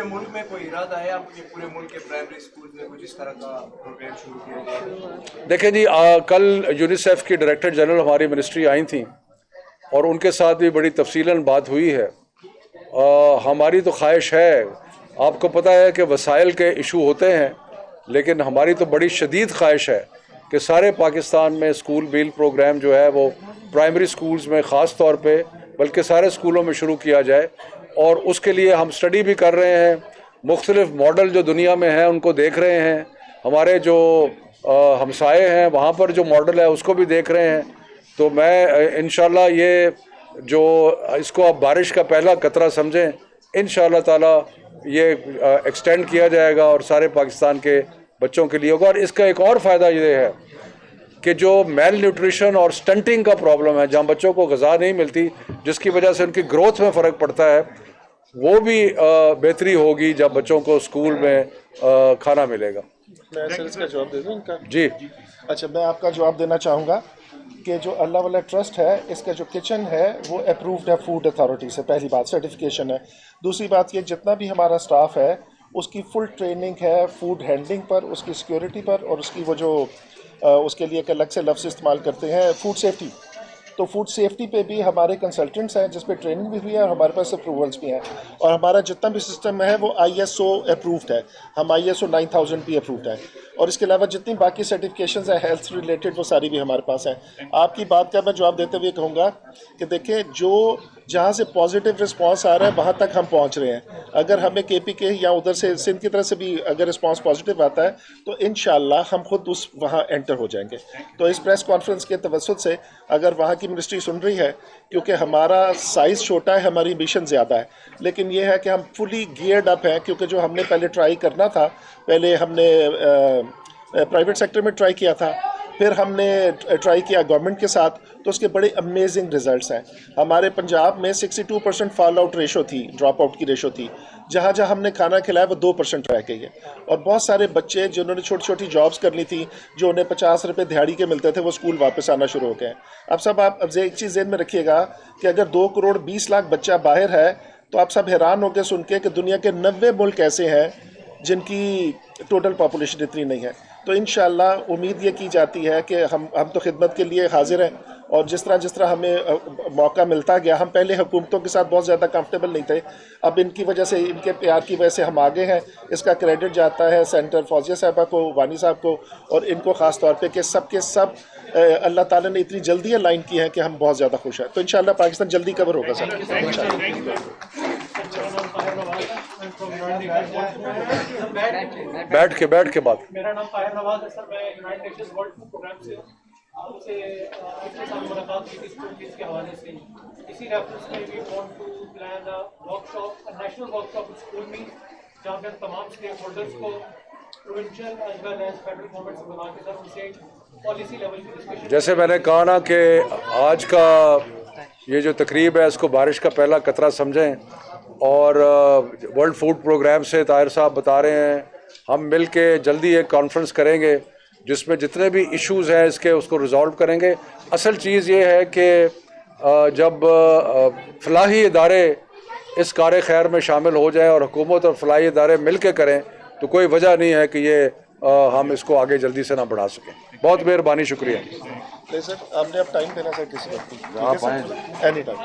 मुल्क में कोई इरादा है आपके पूरे मुल्क के प्राइमरी स्कूल में कुछ इस तरह का प्रोग्राम शुरू किया जाए? देखें जी, कल यूनिसेफ की डायरेक्टर जनरल हमारी मिनिस्ट्री आई थी और उनके साथ भी बड़ी तफसीलन बात हुई है। हमारी तो ख्वाहिश है, आपको पता है कि वसाइल के इशू होते हैं, लेकिन हमारी तो बड़ी शदीद ख्वाहिश है कि सारे पाकिस्तान में स्कूल मील प्रोग्राम जो है वो प्राइमरी स्कूल्स में ख़ास तौर पे बल्कि सारे स्कूलों में शुरू किया जाए। और उसके लिए हम स्टडी भी कर रहे हैं, मुख्तलिफ मॉडल जो दुनिया में हैं उनको देख रहे हैं, हमारे जो हमसाए हैं वहाँ पर जो मॉडल है उसको भी देख रहे हैं। तो मैं इंशाल्लाह ये जो इसको आप बारिश का पहला कतरा समझें, इंशाल्लाह ताला ये एक्सटेंड किया जाएगा और सारे पाकिस्तान के बच्चों के लिए होगा। और इसका एक और फ़ायदा ये है कि जो मेल न्यूट्रिशन और स्टंटिंग का प्रॉब्लम है, जहाँ बच्चों को ग़िज़ा नहीं मिलती जिसकी वजह से उनकी ग्रोथ में फ़र्क पड़ता है, वो भी बेहतरी होगी जब बच्चों को स्कूल में खाना मिलेगा। मैं सर इसका जवाब दे दूँ इनका? जी अच्छा, मैं आपका जवाब देना चाहूँगा कि जो अल्लाह वाला ट्रस्ट है, इसका जो किचन है वो अप्रूव्ड है फूड अथॉरिटी से। पहली बात सर्टिफिकेशन है। दूसरी बात ये, जितना भी हमारा स्टाफ है उसकी फुल ट्रेनिंग है फूड हैंडलिंग पर, उसकी सिक्योरिटी पर, और उसकी वो जो उसके लिए एक अलग से लफ्ज़ इस्तेमाल करते हैं फूड सेफ्टी। तो फूड सेफ्टी पे भी हमारे कंसल्टेंट्स हैं जिस पे ट्रेनिंग भी हुई है और हमारे पास अप्रूवल्स भी हैं। और हमारा जितना भी सिस्टम है वो ISO अप्रूव्ड है, हम ISO 9000 भी अप्रूव्ड है। और इसके अलावा जितनी बाकी सर्टिफिकेशंस हैं हेल्थ रिलेटेड वो सारी भी हमारे पास हैं। आपकी बात का मैं जवाब देते हुए कहूँगा कि देखिए, जो जहाँ से पॉजिटिव रिस्पांस आ रहा है वहाँ तक हम पहुँच रहे हैं। अगर हमें KPK या उधर से सिंध की तरफ से भी अगर रिस्पांस पॉजिटिव आता है तो इंशाल्लाह हम खुद उस वहाँ एंटर हो जाएंगे। तो इस प्रेस कॉन्फ्रेंस के तवज्जुह से अगर वहाँ की मिनिस्ट्री सुन रही है, क्योंकि हमारा साइज़ छोटा है, हमारी एम्बिशन ज़्यादा है, लेकिन ये है कि हम फुली गियर्ड अप हैं। क्योंकि जो हमने पहले ट्राई करना था, पहले हमने प्राइवेट सेक्टर में ट्राई किया था, फिर हमने ट्राई किया गवर्नमेंट के साथ, तो उसके बड़े अमेजिंग रिजल्ट्स हैं। हमारे पंजाब में 62% फॉल आउट रेशो थी, ड्रॉप आउट की रेशो थी। जहाँ जहाँ हमने खाना खिलाया वो 2% रह गई है। और बहुत सारे बच्चे जिन्होंने छोटी छोटी जॉब्स करनी थी, जो उन्हें 50 रुपये दिहाड़ी के मिलते थे, वो स्कूल वापस आना शुरू हो गए हैं। अब एक चीज़ ज़हन में रखिएगा कि अगर 2 करोड़ 20 लाख बच्चा बाहर है तो आप सब हैरान हो गए सुन के कि दुनिया के 90 मुल्क ऐसे हैं जिनकी टोटल पॉपुलेशन इतनी नहीं है। तो इंशाअल्लाह उम्मीद ये की जाती है कि हम तो खिदमत के लिए हाजिर हैं। और जिस तरह हमें मौका मिलता गया, हम पहले हुकूमतों के साथ बहुत ज़्यादा कंफर्टेबल नहीं थे, अब इनकी वजह से, इनके प्यार की वजह से हम आगे हैं। इसका क्रेडिट जाता है सेंटर फौजिया साहबा को, वानी साहब को, और इनको ख़ास तौर पे कि सब के सब अल्लाह ताला ने इतनी जल्दी अलाइन की है कि हम बहुत ज़्यादा खुश हैं। तो इंशाअल्लाह पाकिस्तान जल्दी कवर होगा सर। बैठ के बात। मेरा नाम ताहिर नवाज है सर, मैं United Nations World Food Programme से हूँ। आपसे पिछले साल मुलाकात की थी स्कूल फीस के हवाले से। इसी रेफरेंस में we want to plan a workshop, a national workshop with school meal, जहाँ पे हम तमाम स्टेक होल्डर्स को provincial as well as federal government से बुला के सर उनसे पॉलिसी लेवल की डिस्कशन। जैसे मैंने कहा ना कि आज का ये जो तकरीब है इसको बारिश का पहला कतरा समझें। और वर्ल्ड फूड प्रोग्राम से ताहिर साहब बता रहे हैं, हम मिल के जल्दी एक कॉन्फ्रेंस करेंगे जिसमें जितने भी इश्यूज़ हैं इसके उसको रिजॉल्व करेंगे। असल चीज़ ये है कि जब फलाही इदारे इस कार खैर में शामिल हो जाएं और हुकूमत और फलाही इदारे मिल के करें तो कोई वजह नहीं है कि ये हम इसको आगे जल्दी से ना बढ़ा सकें। बहुत मेहरबानी, शुक्रिया। सर आपने अब टाइम देना सर किसी वक्त, एनी टाइम।